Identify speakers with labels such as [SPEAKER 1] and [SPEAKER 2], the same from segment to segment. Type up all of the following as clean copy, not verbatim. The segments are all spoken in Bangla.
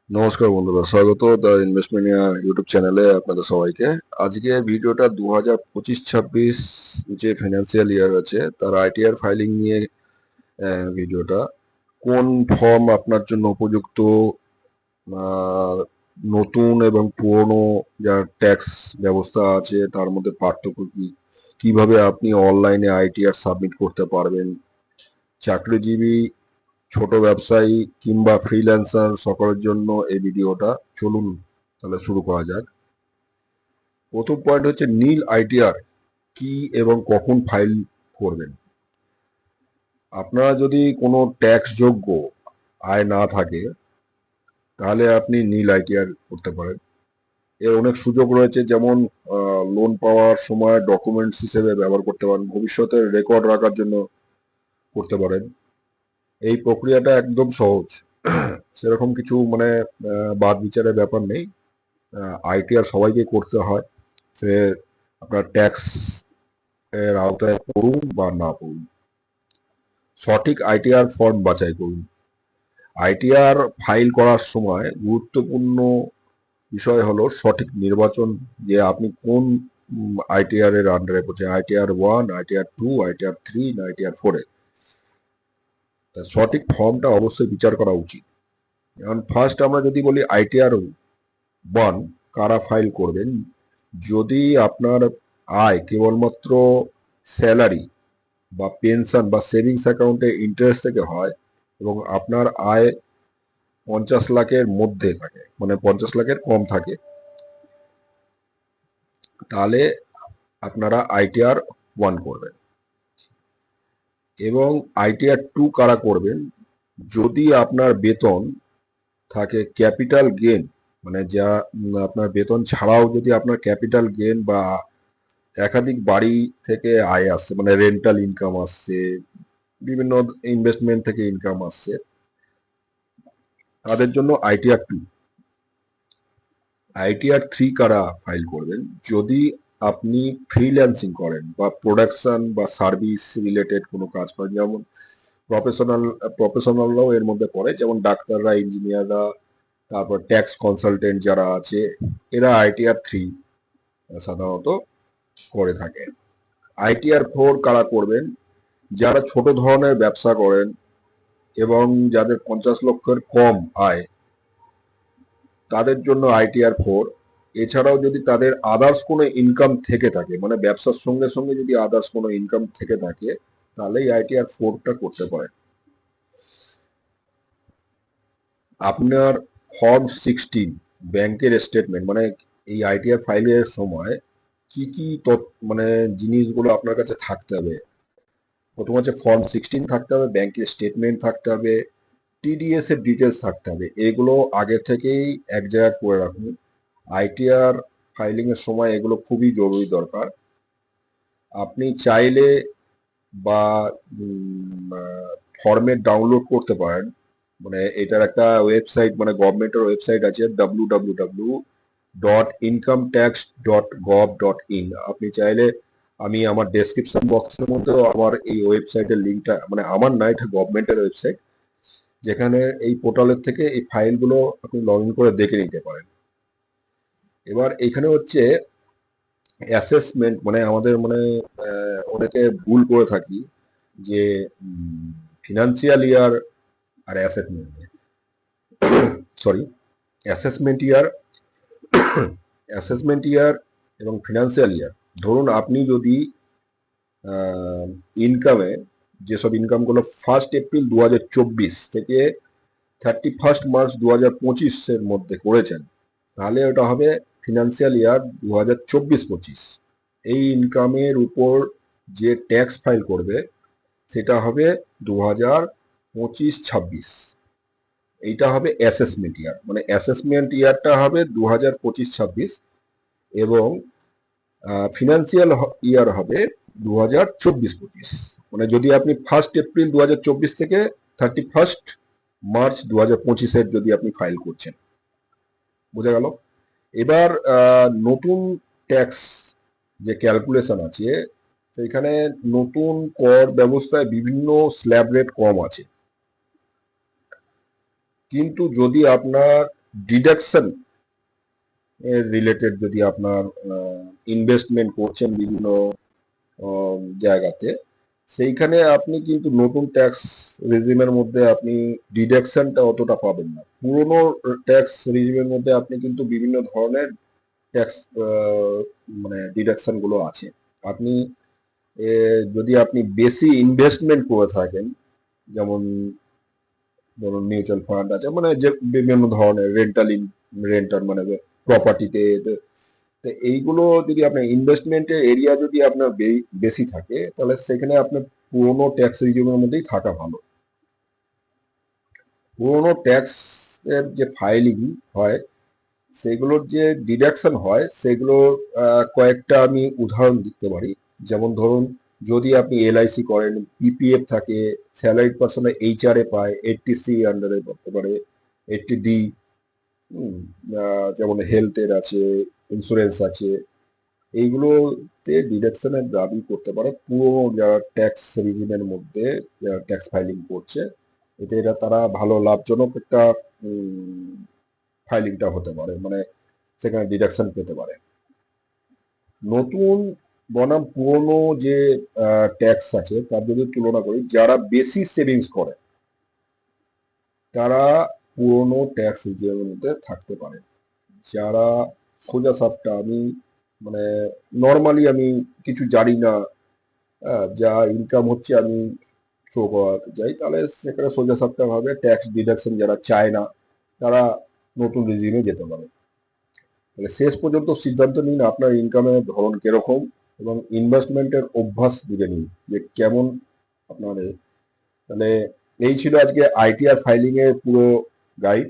[SPEAKER 1] নমস্কার বন্ধুরা, স্বাগত দ্য ইনভেস্টমেনিয়া ইউটিউব চ্যানেলে আপনাদের সবাইকে। আজকে ভিডিওটা 2025-26 যে ফিনান্সিয়াল ইয়ার আছে তার আইটিআর ফাইলিং নিয়ে ভিডিওটা। কোন ফর্ম আপনার জন্য উপযুক্ত, আহ, নতুন এবং পুরনো যা ট্যাক্স ব্যবস্থা আছে তার মধ্যে পার্থক্য কি, কিভাবে আপনি অনলাইনে আইটিআর সাবমিট করতে পারবেন, চাকরিজীবী, ছোট ব্যবসায়ী কিংবা ফ্রিল্যান্সার সকলের জন্য এই ভিডিওটা। চলুন তাহলে শুরু করা যাক। প্রথম পয়েন্ট হচ্ছে নীল আইটিআর কি এবং কখন ফাইল করবেন। আপনারা যদি কোনো ট্যাক্স যোগ্য আয় না থাকে তাহলে আপনি নীল আইটিআর করতে পারেন। এর অনেক সুযোগ রয়েছে, যেমন লোন পাওয়ার সময় ডকুমেন্টস হিসেবে ব্যবহার করতে পারেন, ভবিষ্যতের রেকর্ড রাখার জন্য করতে পারেন। এই প্রক্রিয়াটা একদম সহজ, সেরকম কিছু মানে বাদ বিচারের ব্যাপার নেই। আইটিআর সবাইকে করতে হয়, সে আপনার ট্যাক্স এর আওতায় পড়ুন বা না পড়ুন। সঠিক আইটিআর ফর্ম বাছাই করুন। আইটিআর ফাইল করার সময় গুরুত্বপূর্ণ বিষয় হলো সঠিক নির্বাচন, যে আপনি কোন আইটিআর এর আন্ডারে পড়ছেন, আইটিআর 1, আইটিআর 2, আইটিআর 3 না আইটিআর 4-এ। সঠিক ফর্মটা অবশ্যই বিচার করা উচিত। যেমন ফার্স্ট আমরা যদি বলি আইটিআর 1 কারা ফাইল করবেন, যদি আপনার আয় কেবলমাত্র স্যালারি বা পেনশন বা সেভিংস অ্যাকাউন্টে ইন্টারেস্ট থেকে হয় এবং আপনার আয় 50 লাখের মধ্যে থাকে, মানে 50 লাখের কম থাকে, তাহলে আপনারা আইটিআর 1 করবেন। এবং আইটিআর 2 কারা করবেন, যদি আপনার বেতন থাকে ক্যাপিটাল গেন, মানে যা আপনার বেতন ছাড়াও যদি আপনার ক্যাপিটাল গেন বা একাধিক বাড়ি থেকে আয় আসছে, মানে রেন্টাল ইনকাম আসছে, বিভিন্ন ইনভেস্টমেন্ট থেকে ইনকাম আসছে, তাদের জন্য আইটিআর 2। আইটিআর 3 কারা ফাইল করবেন, যদি আপনি ফ্রিল্যান্সিং করেন বা প্রোডাকশন বা সার্ভিস রিলেটেড কোনো কাজ করেন, যেমন প্রফেশনাল প্রফেশনালরাও এর মধ্যে পড়ে, যেমন ডাক্তাররা, ইঞ্জিনিয়াররা, তারপর ট্যাক্স কনসালটেন্ট যারা আছে, এরা আইটিআর 3 সাধারণত করে থাকে। আইটিআর 4 কারা করবেন, যারা ছোট ধরনের ব্যবসা করেন এবং যাদের 50 লক্ষের কম আয়, তাদের জন্য আইটিআর 4। এছাড়াও যদি তাদের আদার্স কোনো ইনকাম থেকে থাকে, মানে ব্যবসার সঙ্গে সঙ্গে যদি আদার্স কোনো ইনকাম থেকে থাকে, তাহলে এই আইটিআর 4টা করতে পারেন। আপনার ফর্ম 16 ব্যাংকের স্টেটমেন্ট, মানে এই আইটিআর ফাইলের সময় কি কি মানে জিনিসগুলো আপনার কাছে থাকতে হবে। প্রথম হচ্ছে ফর্ম 16 থাকতে হবে, ব্যাংকের স্টেটমেন্ট থাকতে হবে, টিডিএস এর ডিটেলস থাকতে হবে। এগুলো আগে থেকেই এক জায়গায় করে রাখুন। আইটিআর ফাইলিং এর সময় এগুলো খুবই জরুরি দরকার। আপনি চাইলে বা ফর্মেট ডাউনলোড করতে পারেন, মানে এটার একটা ওয়েবসাইট, মানে গভর্নমেন্টের ওয়েবসাইট আছে www.incometax.gov.in। আপনি চাইলে, আমি আমার ডেসক্রিপশন বক্সের মধ্যে আমার এই ওয়েবসাইটের লিঙ্কটা, মানে আমার না, এটা গভর্নমেন্টের ওয়েবসাইট, যেখানে এই পোর্টালের থেকে এই ফাইলগুলো আপনি লগ ইন করে দেখে নিতে পারেন। এবার এখানে হচ্ছে অ্যাসেসমেন্ট, মানে আমাদের মানে অনেকে ভুল করে থাকি যে ফিনান্সিয়াল ইয়ার আর assessment, sorry, assessment year assessment year এবং ফিনান্সিয়াল ইয়ার। ধরুন আপনি যদি ইনকামে, যেসব ইনকামগুলো 1 এপ্রিল 2024 থেকে 31 মার্চ 2025-এর মধ্যে করেছেন, তাহলে ওটা হবে ফিনান্সিয়াল ইয়ার 2024-25। এই ইনকামের উপর যে ট্যাক্স ফাইল করবে সেটা হবে 2025-26। এইটা হবে অ্যাসেসমেন্ট ইয়ার, মানে অ্যাসেসমেন্ট ইয়ারটা হবে 2025-26 এবং ফিনান্সিয়াল ইয়ার হবে 2024-25। মানে যদি আপনি 1 এপ্রিল 2024 থেকে 31 মার্চ 2025-এর যদি আপনি ফাইল করছেন, বোঝা গেল। এবার নতুন ট্যাক্স যে ক্যালকুলেশন আছে, সেখানে নতুন কর ব্যবস্থায় বিভিন্ন স্ল্যাব রেট কম আছে। কিন্তু যদি আপনার ডিডাকশন এর রিলেটেড যদি আপনার ইনভেস্টমেন্ট করছেন বিভিন্ন জায়গাতে, সেইখানে আপনি কিন্তু নতুন ট্যাক্স রেজিমের মধ্যে আপনি ডিডাকশনটা অতটা পাবেন না। পুরনো ট্যাক্স রেজিমের মধ্যে আপনি কিন্তু বিভিন্ন ধরনের ট্যাক্স মানে ডিডাকশন গুলো আছে। আপনি যদি আপনি বেশি ইনভেস্টমেন্ট করে থাকেন, যেমন ধরুন মিউচুয়াল ফান্ড আছে, মানে যে বিভিন্ন ধরনের রেন্টাল মানে প্রপার্টিতে, তো এইগুলো যদি আপনার ইনভেস্টমেন্টের এরিয়া যদি আপনার বেশি থাকে, তাহলে সেখানে আপনার পুরোনো ট্যাক্স রিজিমের মধ্যেই থাকা ভালো। পুরোনো ট্যাক্স এর যে ফাইলিং হয়, সেগুলোর যে ডিডাকশন হয়, সেগুলোর কয়েকটা আমি উদাহরণ দিতে পারি। যেমন ধরুন, যদি আপনি এলআইসি করেন, পিপিএফ থাকে, স্যালারিড পার্সনে এইচআরএ পায়, 80C আন্ডারে করতে পারে, 80D, যেমন হেলথের আছে, ইন্স্যুরেন্স আছে, এইগুলোতে ডিডাকশনের দাবি করতে পারে পুরো যারা ট্যাক্স রিজিমের মধ্যে ট্যাক্স ফাইলিং করছে। এতে এটা তারা ভালো লাভজনক একটা ফাইলিংটা হতে পারে, মানে সেখানে ডিডাকশন পেতে পারে। নতুন বনাম পুরনো যে ট্যাক্স আছে তার যদি তুলনা করি, যারা বেশি সেভিংস করে তারা পুরনো ট্যাক্স রিজিমের মধ্যে থাকতে পারে। যারা সোজা সাপটা, আমি মানে নর্মালি আমি কিছু জানি না, যা ইনকাম হচ্ছে আমি শো করাতে চাই, তাহলে সেখানে সোজা সাপটা ভাবে ট্যাক্স ডিডাকশন যারা চায় না, তারা নতুন রেজিমে যেতে পারে। তাহলে শেষ পর্যন্ত সিদ্ধান্ত নিন আপনার ইনকামের ধরন কিরকম, এবং ইনভেস্টমেন্টের অভ্যাস বুঝে নিন যে কেমন আপনার তাহলে এই ছিল আজকে আইটিআর ফাইলিং এর পুরো গাইড।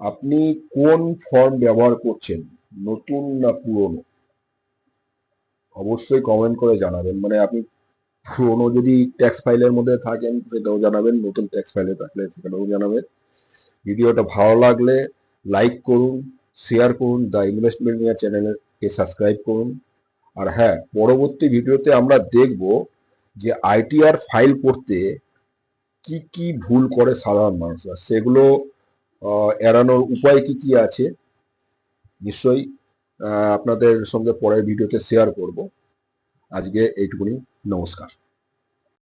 [SPEAKER 1] আপনি কোন ফর্ম ব্যবহার করছেন, নতুন না পুরনো, অবশ্যই কমেন্ট করে জানাবেন। মানে আপনি পুরনো যদি ট্যাক্স ফাইলের মধ্যে থাকেন সেটাও জানাবেন, নতুন ট্যাক্স ফাইলে থাকলে সেটাও জানাবেন। ভিডিওটা ভালো লাগলে লাইক করুন, শেয়ার করুন, দ্য ইনভেস্টমেন্ট ইন্ডিয়া চ্যানেলকে সাবস্ক্রাইব করুন। আর হ্যাঁ, পরবর্তী ভিডিওতে আমরা দেখব যে আইটিআর ফাইল করতে কি কি ভুল করে সাধারণ মানুষরা, সেগুলো এড়ানোর উপায় কি কি আছে, নিশ্চয়ই আপনাদের সঙ্গে পরের ভিডিওতে শেয়ার করব। আজকে এইটুকুনি, নমস্কার।